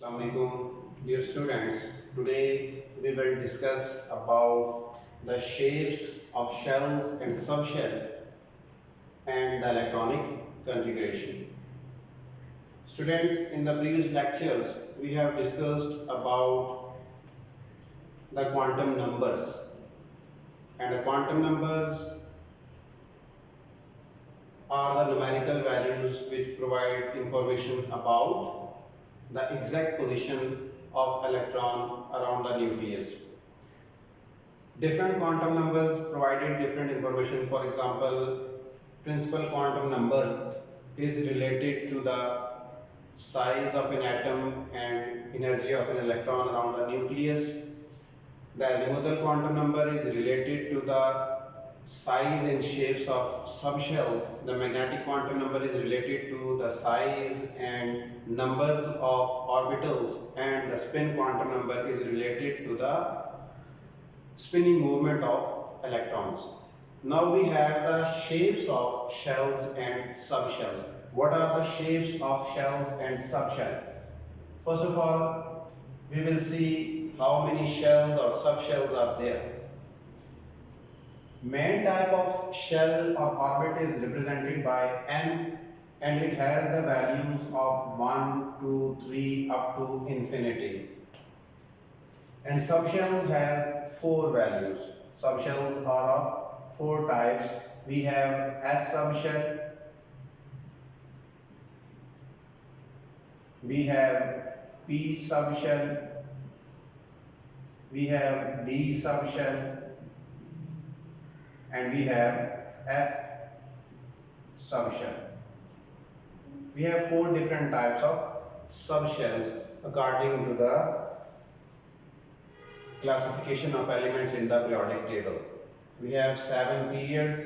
Assalamualaikum, dear students. Today we will discuss about the shapes of shells and subshell and the electronic configuration. Students, in the previous lectures we have discussed about the quantum numbers, and the quantum numbers are the numerical values which provide information about the exact position of electron around the nucleus. Different quantum numbers provided different information. For example, principal quantum number is related to the size of an atom and energy of an electron around the nucleus. The azimuthal quantum number is related to the size and shapes of subshells. The magnetic quantum number is related to the size and numbers of orbitals, and the spin quantum number is related to the spinning movement of electrons. Now we have the shapes of shells and subshells. What are the shapes of shells and subshells? First of all, we will see how many shells or subshells are there. Main type of shell or orbit is represented by n, and it has the values of 1, 2, 3 up to infinity. And subshells has 4 values. Subshells are of 4 types. We have S subshell, we have P subshell, we have D subshell, and we have F subshell. We have 4 different types of subshells according to the classification of elements in the periodic table. We have 7 periods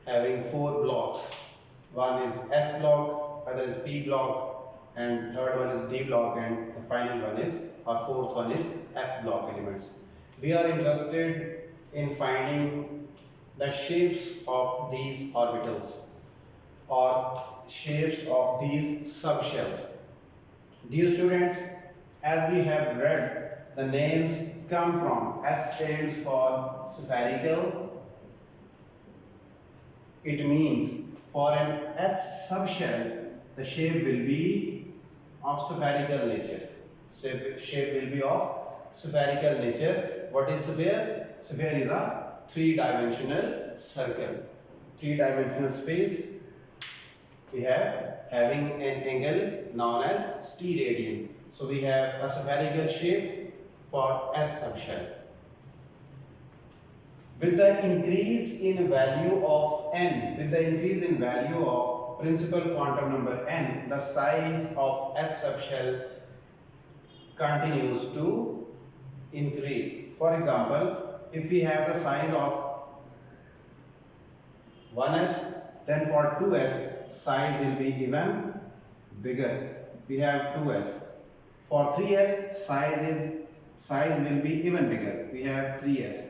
having 4 blocks. One is S block, other is P block, and third one is D block, and the final one is, or fourth one is F block elements. We are interested in finding the shapes of these orbitals or shapes of these subshells. Dear students, as we have read, the names come from S stands for spherical. It means for an S subshell, the shape will be of spherical nature. Shape will be of spherical nature. What is sphere? Sphere is a 3-dimensional circle. 3-dimensional space. We have having an angle known as steradian. So we have a spherical shape for S subshell. With the increase in value of n, with the increase in value of principal quantum number n, the size of S subshell continues to increase. For example, if we have the size of 1s, then for 2s, size will be even bigger. We have 2s. For 3s, size will be even bigger. We have 3s.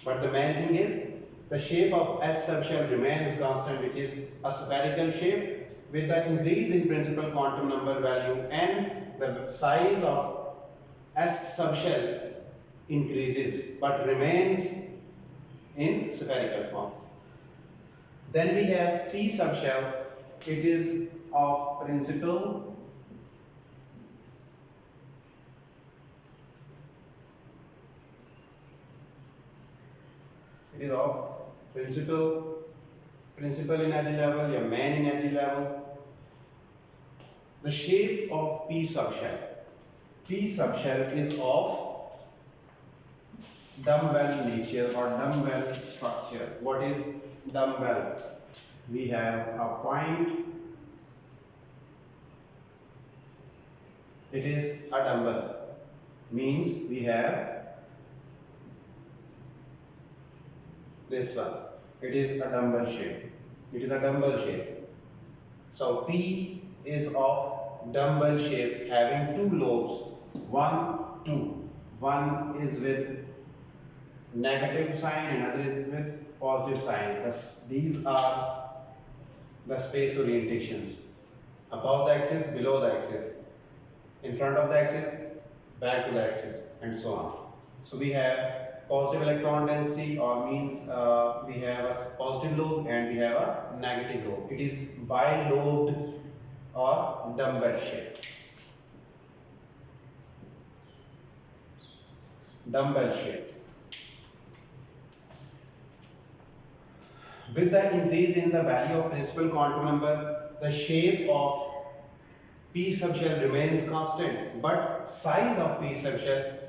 But the main thing is the shape of S subshell remains constant, which is a spherical shape. With the increase in principal quantum number value n, the size of S subshell increases but remains in spherical form. Then we have P subshell. It is of principal principal energy level, your main energy level. The shape of P subshell. P subshell is of dumbbell nature or dumbbell structure. What is dumbbell? We have a point. It is a dumbbell. Means we have this one. It is a dumbbell shape. It is a dumbbell shape. So P is of dumbbell shape having 2 lobes. 1, 2. One is with negative sign and other is with positive sign. These are the space orientations. Above the axis, below the axis. in front of the axis, back to the axis, and so on. So we have positive electron density, or means we have a positive lobe and we have a negative lobe. It is bilobed or dumbbell shape. Dumbbell shape. With the increase in the value of principal quantum number, the shape of P subshell remains constant, but size of P subshell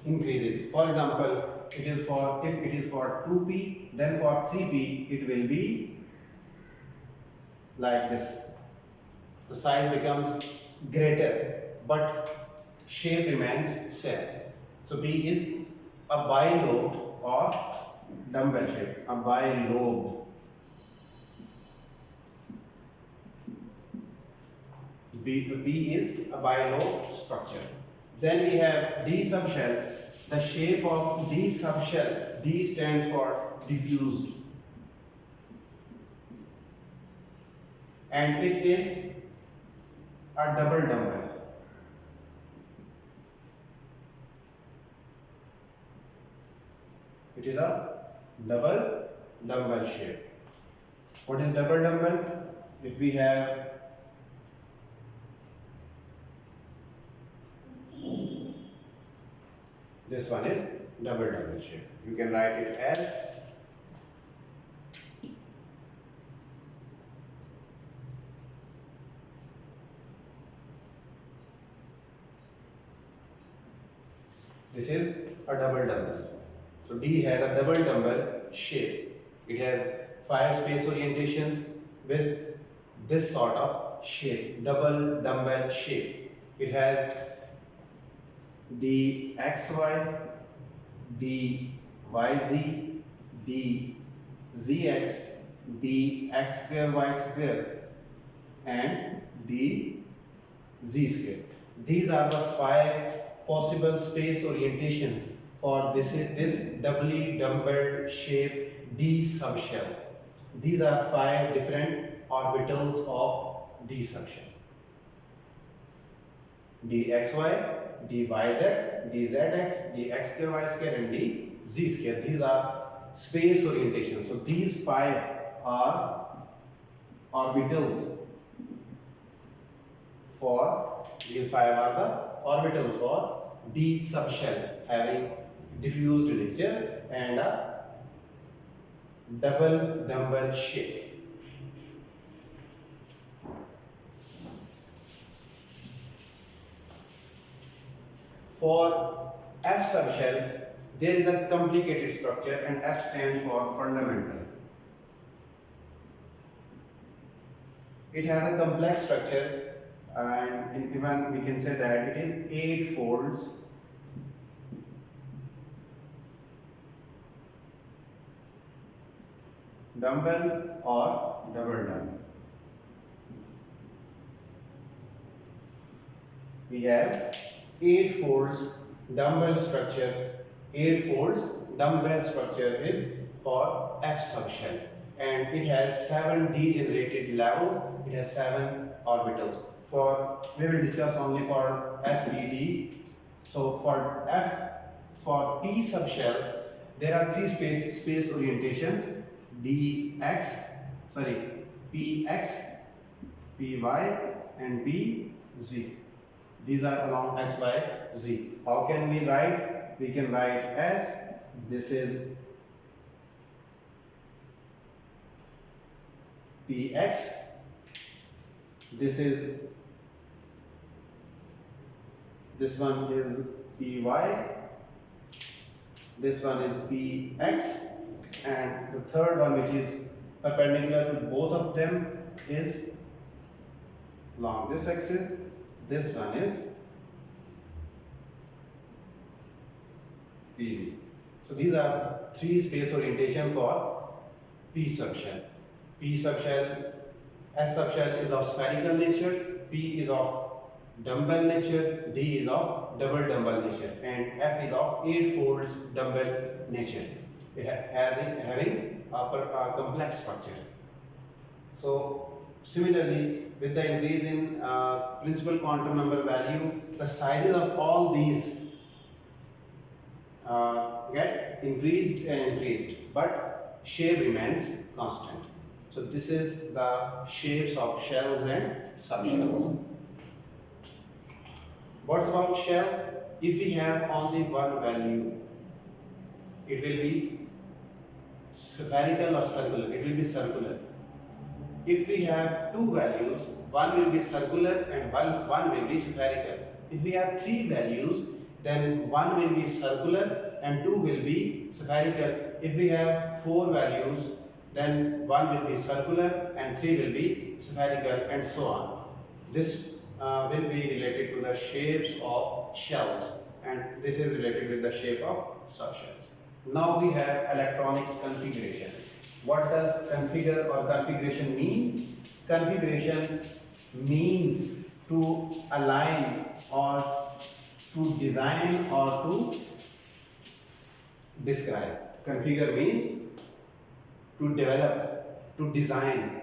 increases. For example, if it is for 2p, then for 3p it will be like this. The size becomes greater, but shape remains same. So P is a bilobed or dumbbell shape, a bilobed. B is a bilobed structure. Then we have D subshell. The shape of D subshell, D stands for diffused, and it is a double dumbbell. It is a double dumbbell shape. What is double dumbbell? If we have this one is double dumbbell shape. You can write it as this is a double dumbbell. So D has a double dumbbell shape. It has 5 space orientations with this sort of shape, double dumbbell shape. It has dxy, dyz, dzx, dx square y square, and dz square. These are the 5 possible space orientations for this doubly dumbbell shape D subshell. These are 5 different orbitals of D subshell. dxy, dyz, dzx, dx square y square, and dz square. These are space orientations. So these 5 are orbitals for D subshell having diffused nature and a double dumbbell shape. For F subshell, there is a complicated structure, and F stands for fundamental. It has a complex structure, and even we can say that it is 8 folds dumbbell or double dumbbell. We have 8 folds dumbbell structure. 8 folds dumbbell structure is for F subshell, and it has 7 degenerated levels. It has 7 orbitals. We will discuss only for SPD. So for P subshell, there are 3 space orientations: PX, PY, and PZ. These are along X, Y, Z. How can we write? We can write as this is PX, this one is PY, this one is PX, and the third one, which is perpendicular to both of them, is along this axis. This one is PZ. So these are 3 space orientation for P subshell. P subshell, S subshell is of spherical nature, P is of dumbbell nature, D is of double dumbbell nature, and F is of 8 folds dumbbell nature. It having a complex structure. So Similarly, with the increase in principal quantum number value, the sizes of all these get increased and increased, but shape remains constant. So this is the shapes of shells and subshells. What's about shell? If we have only one value, it will be spherical or circular. It will be circular. If we have two values, one will be circular and one will be spherical. If we have three values, then one will be circular and two will be spherical. If we have four values, then one will be circular and three will be spherical, and so on. This will be related to the shapes of shells, and this is related with the shape of subshells. Now we have electronic configuration. What does configure or configuration mean? Configuration means to align or to design or to describe. Configure means to develop, to design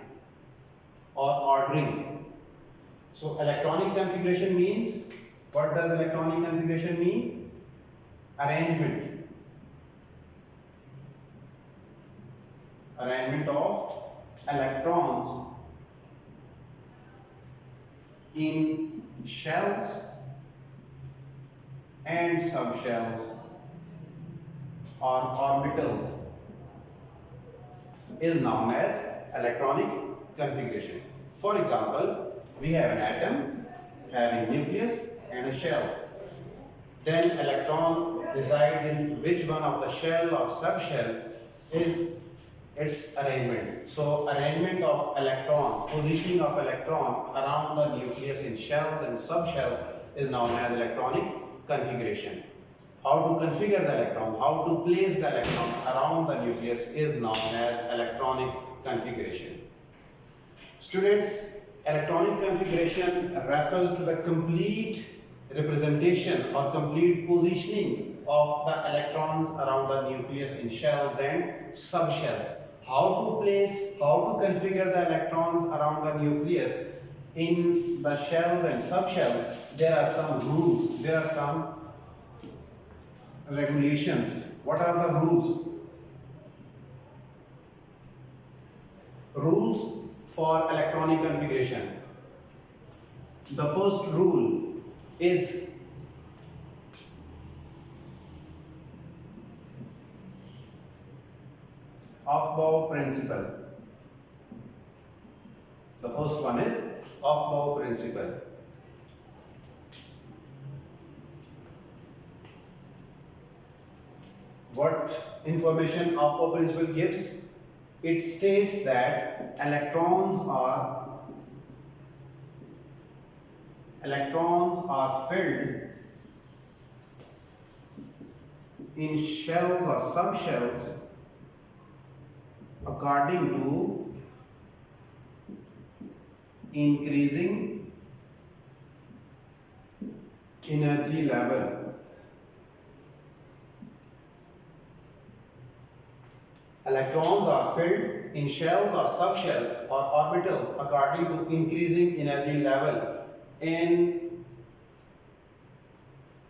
or ordering. So electronic configuration means, what does electronic configuration mean? Arrangement. Arrangement of electrons in shells and subshells or orbitals is known as electronic configuration. For example, we have an atom having nucleus and a shell. Then electron resides in which one of the shell or subshell is its arrangement. So arrangement of electrons, positioning of electron around the nucleus in shells and subshells is known as electronic configuration. How to configure the electron, how to place the electron around the nucleus is known as electronic configuration. Students, electronic configuration refers to the complete representation or complete positioning of the electrons around the nucleus in shells and subshells. How to place, how to configure the electrons around the nucleus in the shells and subshells, there are some rules, there are some regulations. What are the rules? Rules for electronic configuration. The first rule is Aufbau principle. The first one is Aufbau principle. What information Aufbau principle gives? It states that electrons are filled in shells or subshells according to increasing energy level. Electrons are filled in shells or subshells or orbitals according to increasing energy level. An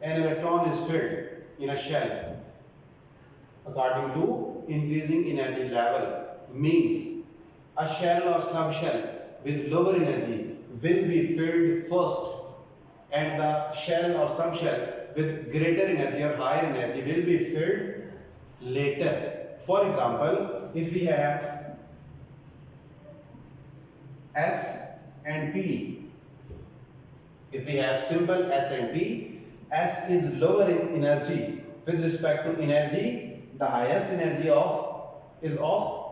electron is filled in a shell according to increasing energy level, means a shell or subshell with lower energy will be filled first, and the shell or subshell with greater energy or higher energy will be filled later. For example, if we have S and P, if we have symbol S and P, S is lower in energy. With respect to energy, the highest energy is of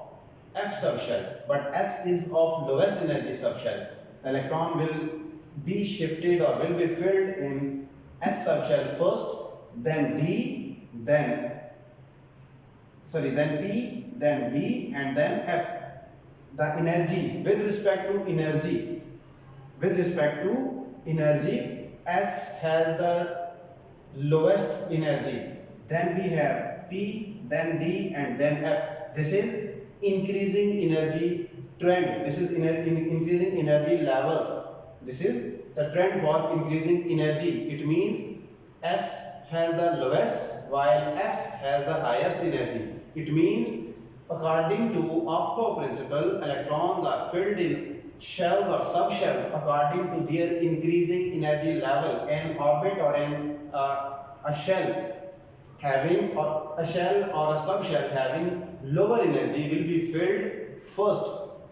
F subshell, but S is of lowest energy subshell. The electron will be shifted or will be filled in S subshell first, then D, then P, then D, and then F. The energy, with respect to energy, S has the lowest energy. Then we have P, then D, and then F. This is increasing energy trend. This is in increasing energy level. This is the trend for increasing energy. It means S has the lowest while F has the highest energy. It means according to Aufbau principle, electrons are filled in shells or subshells according to their increasing energy level. An orbit or a shell having or a shell or a subshell having lower energy will be filled first,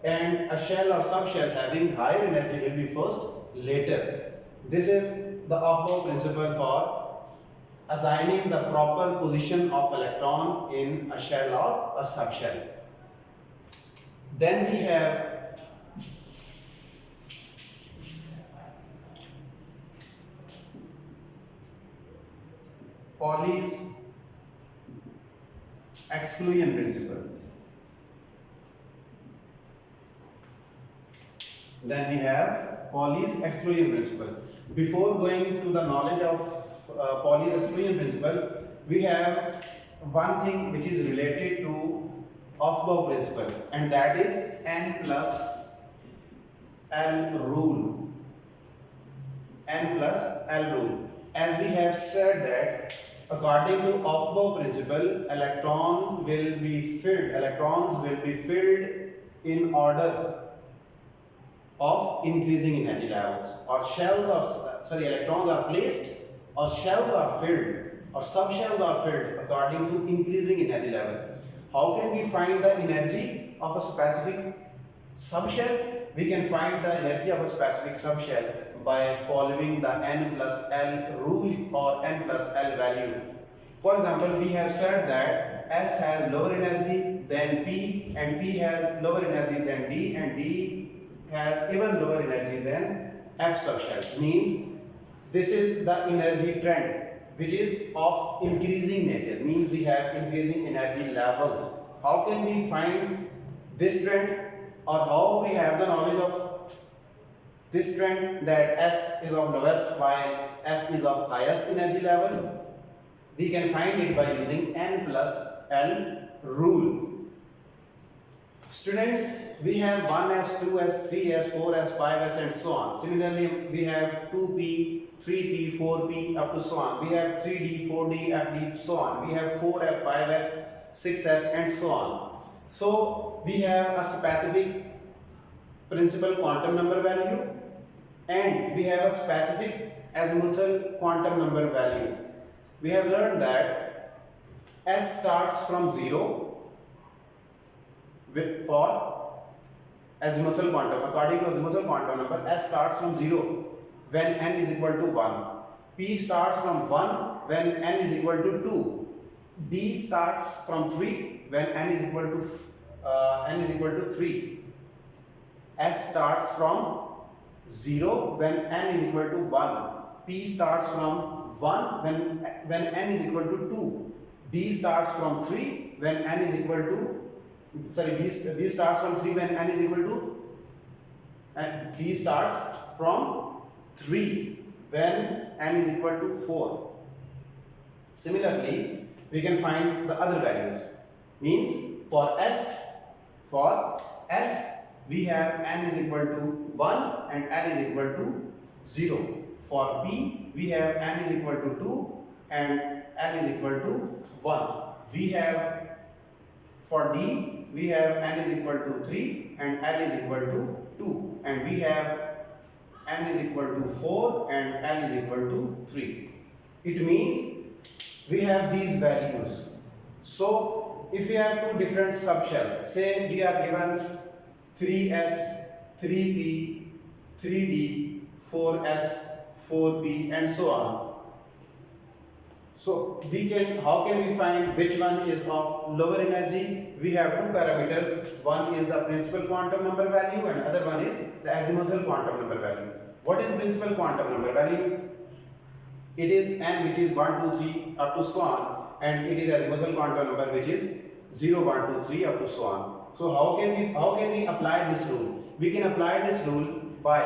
and a shell or subshell having higher energy will be first later. This is the Aufbau principle for assigning the proper position of electron in a shell or a subshell. Then we have Pauli's exclusion principle. Then we have Pauli's exclusion principle. Before going to the knowledge of Pauli's exclusion principle, we have one thing which is related to Aufbau principle, and that is N plus L rule. N plus L rule. As we have said that according to Aufbau principle, electrons will be filled in order of increasing energy levels, or electrons are placed, or shells are filled, or subshells are filled according to increasing energy level. How can we find the energy of a specific subshell? We can find the energy of a specific subshell by following the N plus L rule or N plus L value. For example, we have said that S has lower energy than P, and P has lower energy than D, and D has even lower energy than F subshell. Means this is the energy trend which is of increasing nature. Means we have increasing energy levels. How can we find this trend, or how we have the knowledge of this trend that S is of lowest while F is of highest energy level? We can find it by using N plus L rule. Students, we have 1s, 2s, 3s, 4s, 5s and so on. Similarly, we have 2p, 3p, 4p up to so on. We have 3d, 4d, fd, so on. We have 4f, 5f, 6f and so on. So we have a specific principal quantum number value, and we have a specific azimuthal quantum number value. We have learned that S starts from 0 for azimuthal quantum. According to azimuthal quantum number, S starts from 0 when n is equal to 1. P starts from 1 when n is equal to 2. D starts from 3 when n is equal to 3. S starts from 0 when n is equal to 1. P starts from 1 when n is equal to 2. D starts from 3 when n is equal to D starts from 3 when n is equal to, and D starts from 3 when n is equal to 4. Similarly, we can find the other values. Means for S we have n is equal to 1 and n is equal to 0. For P we have n is equal to 2 and n is equal to 1. We have for D we have n is equal to 3 and L is equal to 2, and we have n is equal to 4 and L is equal to 3. It means we have these values. So if we have two different subshells, say we are given 3s, 3p, 3d, 4s, 4p and so on. So how can we find which one is of lower energy? We have two parameters. One is the principal quantum number value and other one is the azimuthal quantum number value. What is principal quantum number value? It is n, which is 1, 2, 3 up to so on, and it is azimuthal quantum number which is 0, 1, 2, 3 up to so on. So how can we apply this rule? We can apply this rule by,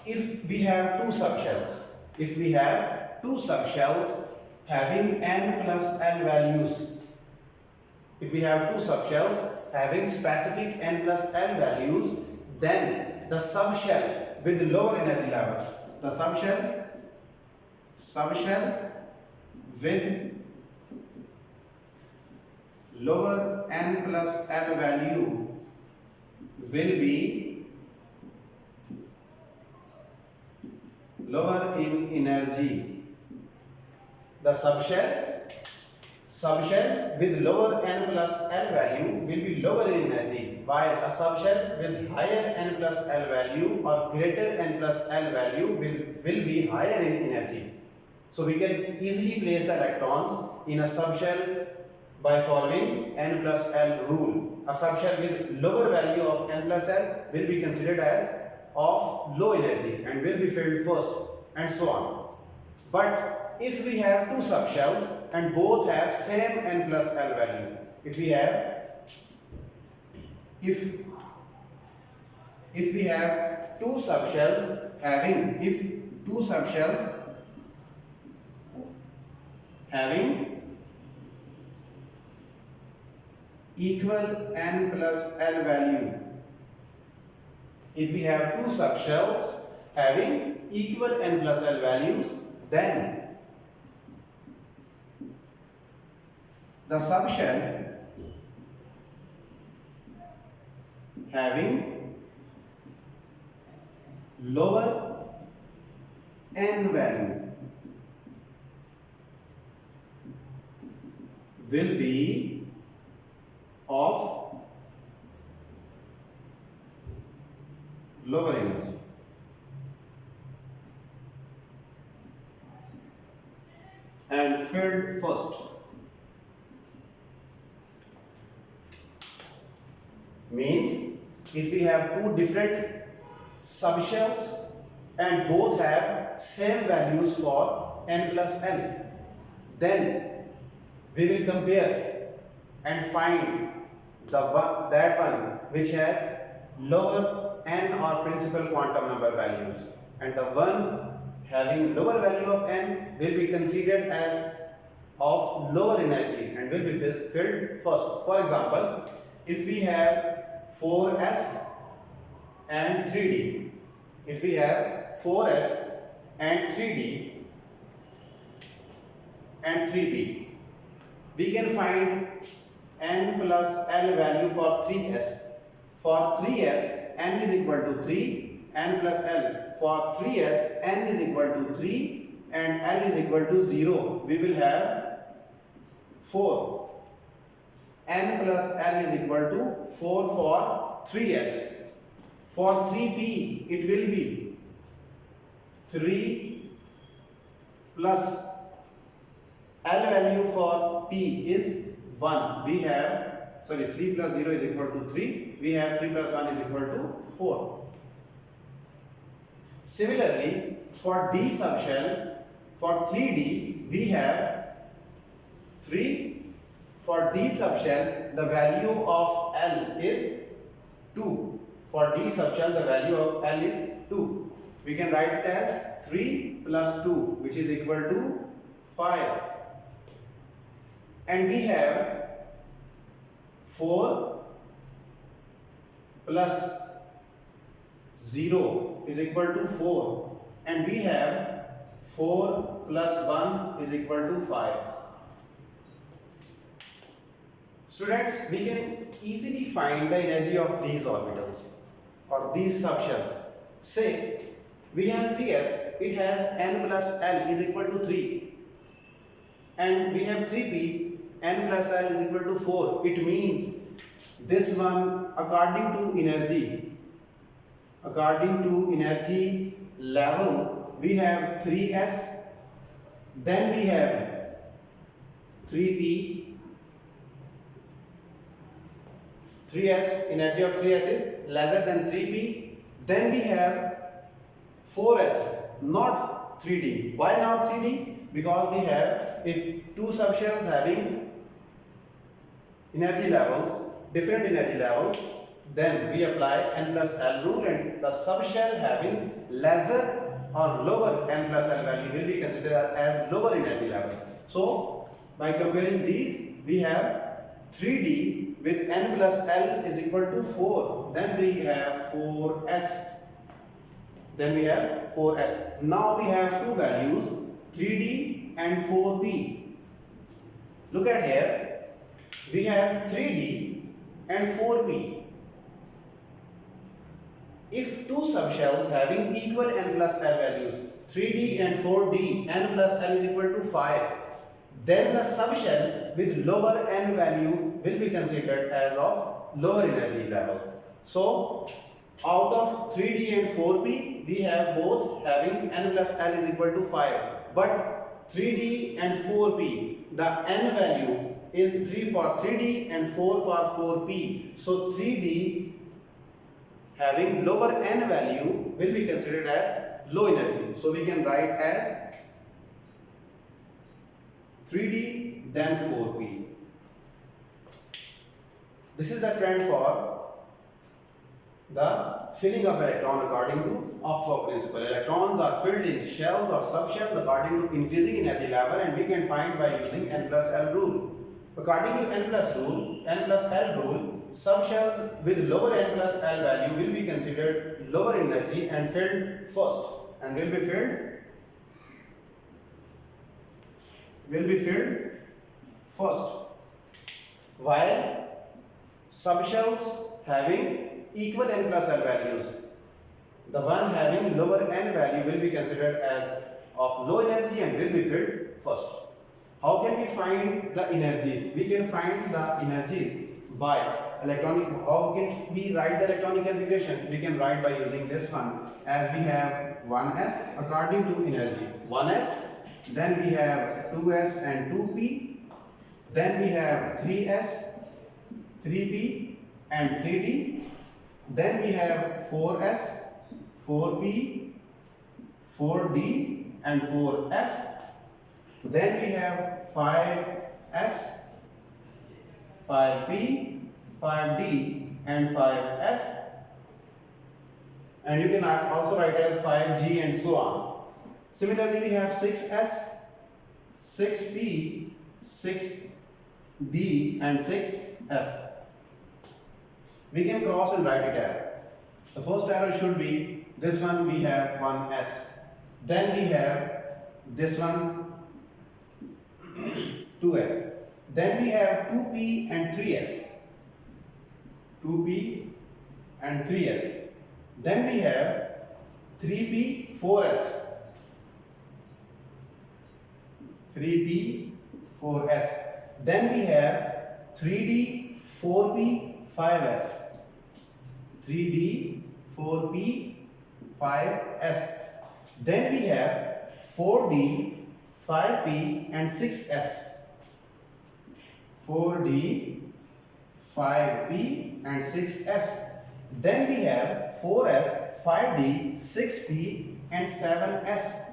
if we have two subshells. If we have two subshells having n plus l values, if we have two subshells having specific n plus L values, then the subshell with lower energy levels, the subshell with lower n plus L value will be lower in energy. The subshell with lower n plus L value will be lower in energy, while a subshell with higher n plus L value or greater n plus L value will be higher in energy. So we can easily place the electrons in a subshell by following n plus L rule. A subshell with lower value of n plus L will be considered as of low energy and will be filled first, and so on. But if we have two subshells and both have same n plus L value, if we have two subshells having equal n plus L value, if we have two subshells having equal n plus L values, then the subshell having lower n value will be of lower energy. And filled first. Means if we have two different subshells and both have same values for n plus L, then we will compare and find that one which has lower n or principal quantum number values, and the one having lower value of n will be considered as of lower energy and will be filled first. For example, if we have 4s and 3d, if we have 4s and 3d and 3p, we can find n plus L value for 3s. For 3s, n is equal to 3, n plus L. For 3s, n is equal to 3 and L is equal to 0. We will have 4. N plus L is equal to 4 for 3s. For 3p, it will be 3 plus L value for p is 1. We have 3 plus 0 is equal to 3. We have 3 plus 1 is equal to 4. Similarly, for D subshell, for 3D, we have 3. For D subshell, the value of L is 2. For D subshell, the value of L is 2. We can write it as 3 plus 2, which is equal to 5. And we have 4 plus 0 is equal to 4, and we have 4 plus 1 is equal to 5. Students, we can easily find the energy of these orbitals or these subshells. Say we have 3s, it has n plus L is equal to 3, and we have 3p, n plus L is equal to 4. It means this one, according to energy level, we have 3s, then we have 3p. 3s, energy of 3s is lesser than 3p. Then we have 4s, not 3d. Why not 3d? Because we have, if two subshells having energy levels, different energy levels, then we apply n plus L rule, and the subshell having lesser or lower n plus L value will be considered as lower energy level. So by comparing these, we have 3d with n plus L is equal to 4. Then we have 4s. Then we have 4s. Now we have two values, 3D and 4P. Look at here. We have 3D and 4P. If two subshells having equal n plus L values, 3D and 4D, n plus L is equal to 5, then the subshell with lower n value will be considered as of lower energy level. So, out of 3D and 4P, we have both having n plus L is equal to 5. But 3D and 4P, the n value is 3 for 3D and 4 for 4P. So, 3D having lower n value will be considered as low energy. So, we can write as 3D then 4P. This is the trend for the filling of electron according to Aufbau principle. Electrons are filled in shells or subshells according to increasing energy level, and we can find by using n plus L rule. According to n plus L rule, subshells with lower n plus L value will be considered lower energy and filled first, and will be filled first, while subshells having equal n plus L values, the one having lower n value will be considered as of low energy and will be filled first. How can we find the energies? We can find the energies by electronic. How can we write the electronic configuration? We can write by using this one, as we have 1s according to energy 1s, then we have 2s and 2p, then we have 3s, 3p and 3d, then we have 4s, 4p, 4d and 4f, then we have 5s, 5p, 5d and 5f, and you can also write as 5g and so on. Similarly, we have 6s, 6p, 6d and 6f. We can cross and write it as, the first arrow should be this one, we have 1s, then we have this one 2s, then we have 2p and 3s, 2p and 3s, then we have 3p, 4s, 3p, 4s, then we have 3d, 4p, 5s, 3d, 4p, 5s, then we have 4d, 5p and 6s, 4d, 5p and 6s, then we have 4f, 5d, 6p and 7s,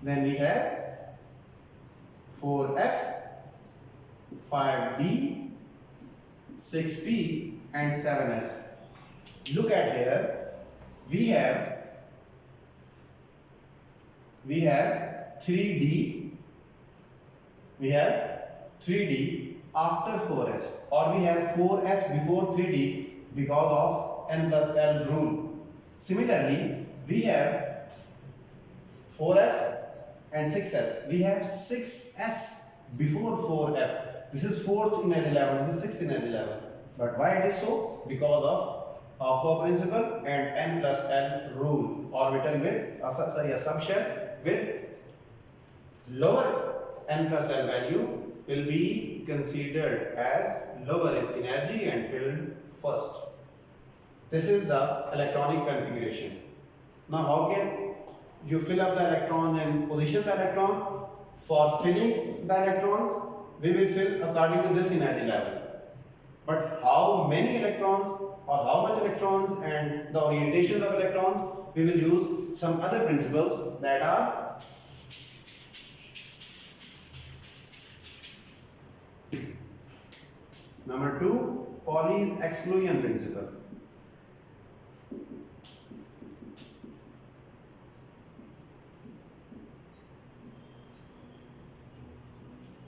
then we have 4f, 5d, 6p and 7s. Look at here, we have 3d, after 4s, or we have 4s before 3d because of n plus L rule. Similarly, we have 4f and 6s. We have 6s before 4f. This is 4th energy level, this is 6th energy level. But why it is so? Because of Aufbau principle and n plus L rule. Orbital with, a subshell with lower n plus L value will be considered as lower energy and filled first. This is the electronic configuration. Now, how can you fill up the electrons and position the electron? For filling the electrons, we will fill according to this energy level. But how many electrons or how much electrons and the orientations of electrons, we will use some other principles that are number 2, Pauli's exclusion principle.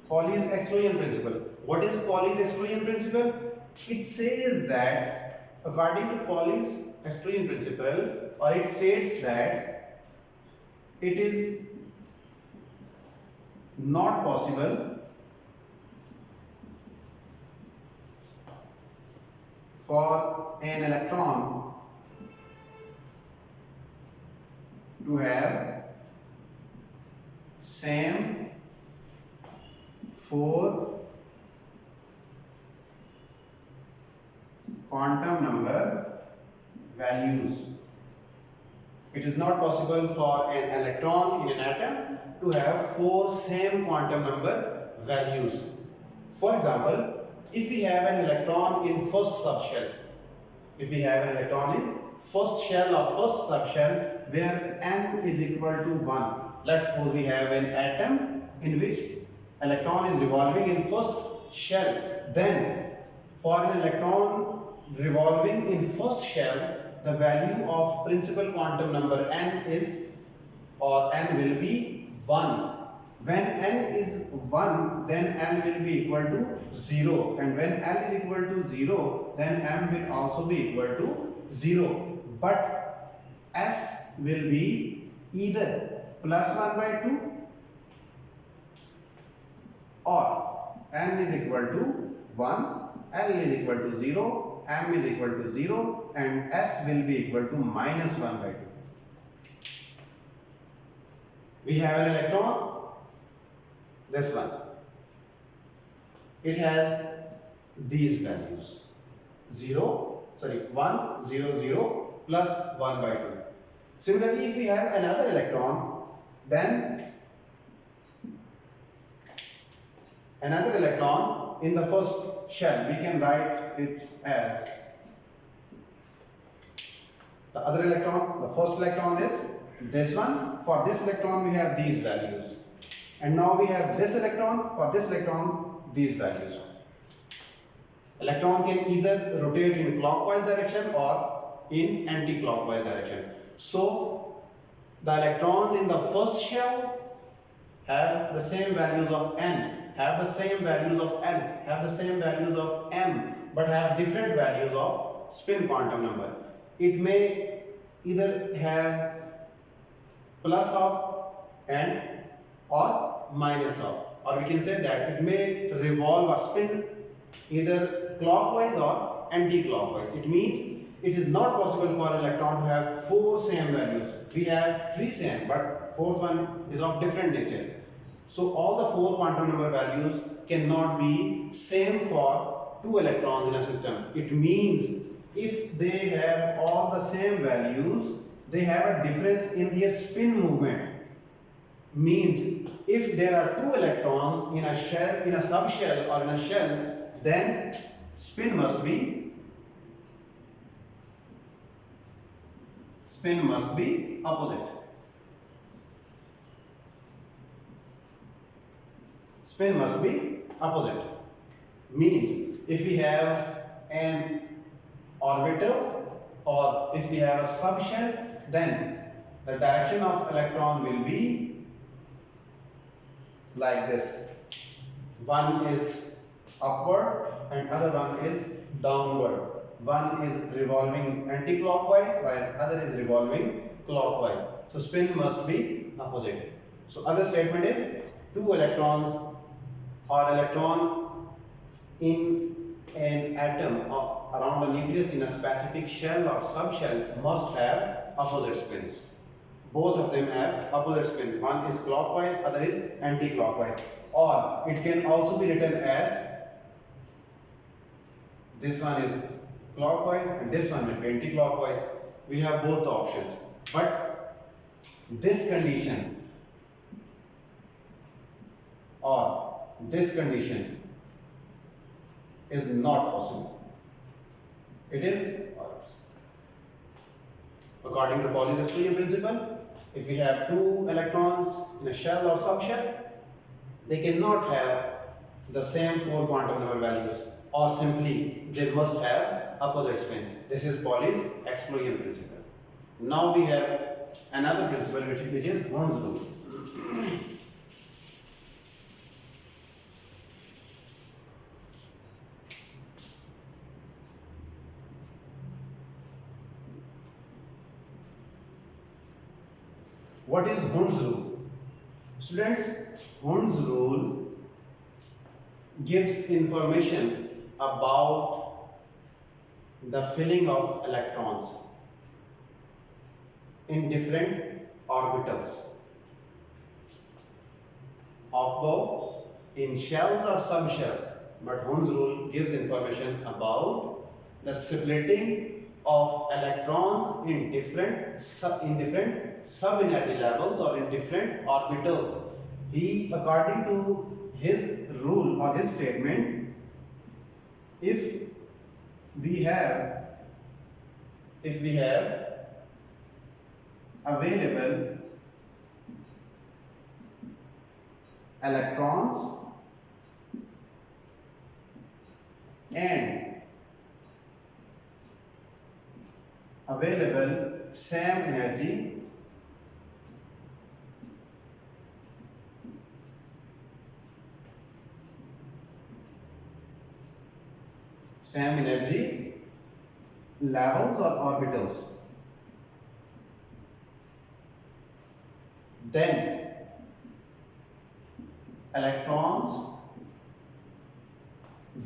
Pauli's exclusion principle. What is Pauli's exclusion principle? it says that according to Pauli's exclusion principle, or it states that it is not possible for an electron to have same 4 quantum number values. It is not possible for an electron in an atom to have 4 same quantum number values. For example, if we have an electron in first subshell, if we have an electron in first shell or first subshell where n is equal to 1, let's suppose we have an atom in which electron is revolving in first shell, then for an electron revolving in first shell, the value of principal quantum number n is, or n will be 1. When n is 1, then n will be equal to 0, and when n is equal to 0, then m will also be equal to 0. But s will be either plus 1 by 2 or n is equal to 1, l is equal to 0, m is equal to 0, and s will be equal to minus 1 by 2. We have an electron, this one. It has these values 1, 0, 0 plus 1 by 2. Similarly, if we have another electron, then another electron in the first shell, we can write it as the other electron. The first electron is this one. For this electron, we have these values. And now we have this electron. For this electron, these values. Electron can either rotate in clockwise direction or in anti-clockwise direction. So, the electrons in the first shell have the same values of n, have the same values of l, have the same values of m, but have different values of spin quantum number. It may either have plus of n or minus of, or we can say that it may revolve or spin either clockwise or anti-clockwise. It means it is not possible for an electron to have 4 same values. We have 3 same, but fourth one is of different nature. So all the 4 quantum number values cannot be same for 2 electrons in a system. It means if they have all the same values, they have a difference in their spin movement. Means if there are 2 electrons in a shell, in a subshell or in a shell, then spin must be opposite. Spin must be opposite. Means if we have an orbital or if we have a subshell, then the direction of electron will be like this. One is upward and other one is downward. One is revolving anti-clockwise while other is revolving clockwise. So spin must be opposite. So other statement is 2 electrons or electron in an atom or around a nucleus in a specific shell or subshell must have opposite spins. Both of them have opposite spin. One is clockwise, other is anti-clockwise. Or it can also be written as this one is clockwise and this one will be anti-clockwise. We have both the options. But this condition or this condition is not possible. It is according to Pauli's exclusion principle, if we have 2 electrons in a shell or subshell, they cannot have the same 4 quantum number values, or simply they must have opposite spin. This is Pauli's exclusion principle. Now we have another principle which is Hund's rule. What is Hund's rule? Students, Hund's rule gives information about the filling of electrons in different orbitals of both in shells or subshells. But Hund's rule gives information about the splitting of electrons in different sub-energy levels or in different orbitals. He, according to his rule or his statement, if we have available electrons and available same energy, levels or orbitals, then electrons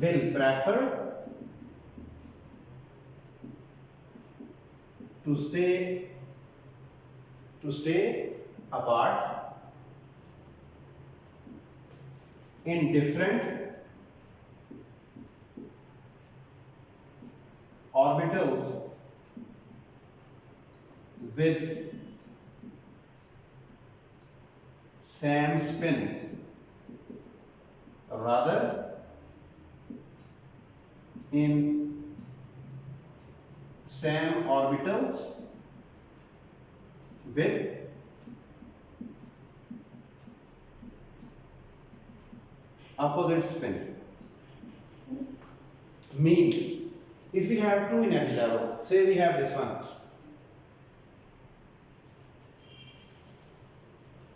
will prefer to stay apart in different orbitals with same spin, rather in same orbitals with opposite spin. Means if we have two energy levels, say we have this one,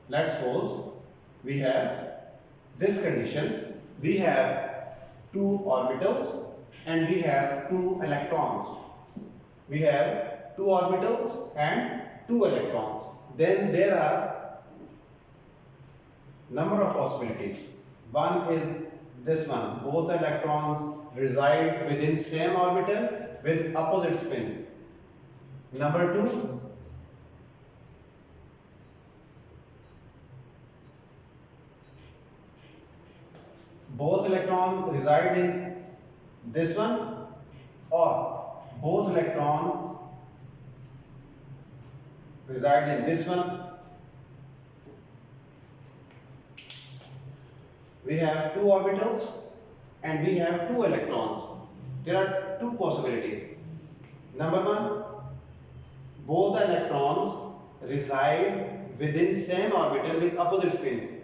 let's suppose we have this condition, we have two orbitals and we have two electrons. We have two orbitals and two electrons. Then there are number of possibilities. One is this one, both electrons reside within same orbital with opposite spin. Number two, both electrons reside in this one, or both electrons reside in this one. We have two orbitals and we have two electrons. There are two possibilities. Number one, both electrons reside within same orbital with opposite spin,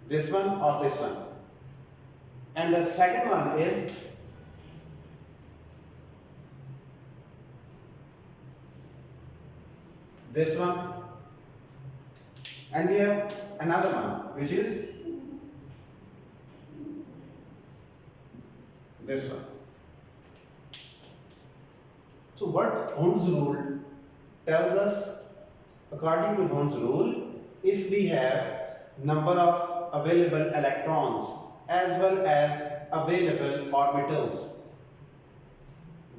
this one or this one. And the second one is this one, and we have another one which is this one. So what Hund's rule tells us, according to Hund's rule, if we have number of available electrons as well as available orbitals,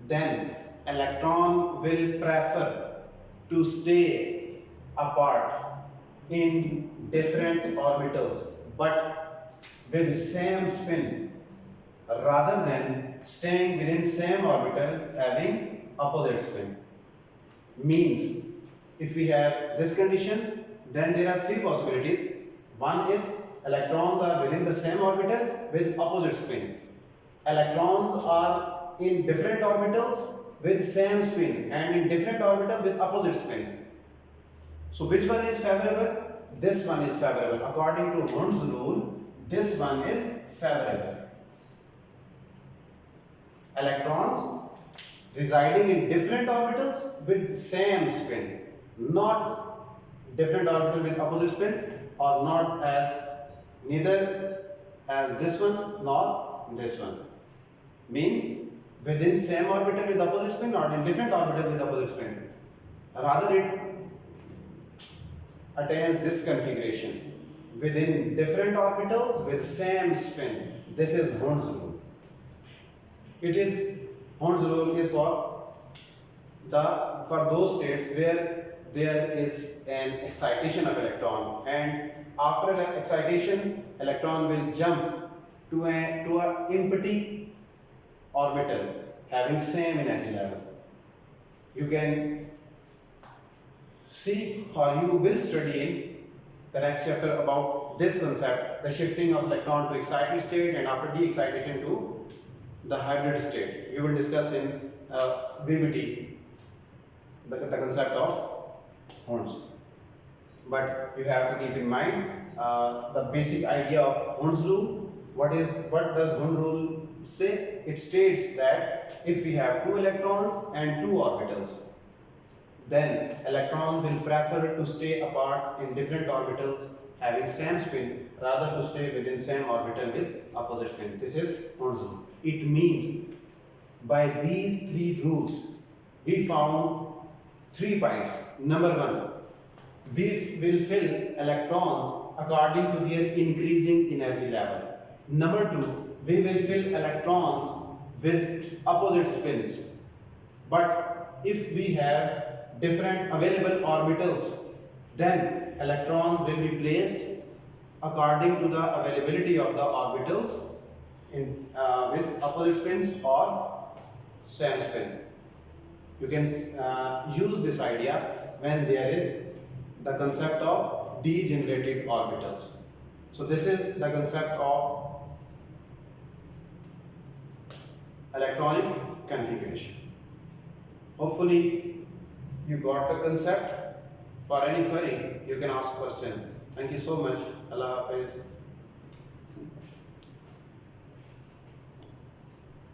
then electron will prefer to stay apart in different orbitals but with same spin, rather than staying within same orbital having opposite spin. Means if we have this condition, then there are three possibilities. One is electrons are within the same orbital with opposite spin. Electrons are in different orbitals with same spin and in different orbital with opposite spin. So which one is favorable? This one is favorable. According to Hund's rule, this one is favorable. Electrons residing in different orbitals with same spin, not different orbital with opposite spin, or not as neither as this one nor this one. Means within same orbital with opposite spin, not in different orbital with opposite spin. Rather attains this configuration within different orbitals with same spin. This is Hund's rule. It is Hund's rule is for those states where there is an excitation of electron, and after excitation electron will jump to a empty orbital having same energy level. You can see, or you will study in the next chapter about this concept, the shifting of electron to excited state and after de-excitation to the hybrid state. We will discuss in VBT the concept of Hund's. But you have to keep in mind the basic idea of Hund's rule. What does Hund's rule say? It states that if we have two electrons and two orbitals, then electron will prefer to stay apart in different orbitals having same spin rather to stay within same orbital with opposite spin. This is Hund's rule. It means by these three rules we found 3 points. Number 1, we will fill electrons according to their increasing energy level. Number 2, we will fill electrons with opposite spins. But if we have different available orbitals, then electrons will be placed according to the availability of the orbitals in, with opposite spins or same spin. You can use this idea when there is the concept of degenerated orbitals. So this is the concept of electronic configuration. Hopefully you got the concept. For any query you can ask question. Thank you so much. Allah Hafiz.